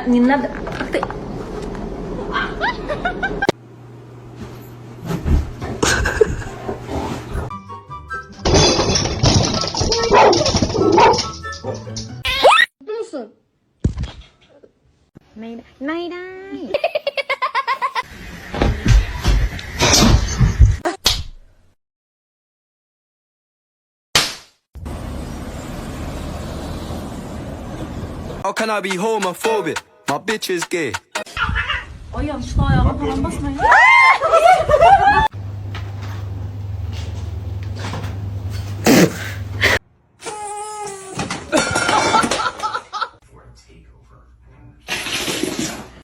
Nina aktif. Mutlu musun? Nay. How can I be homophobic? My bitch is gay. Ay yanlışlıkla ayağıma falan basmayın.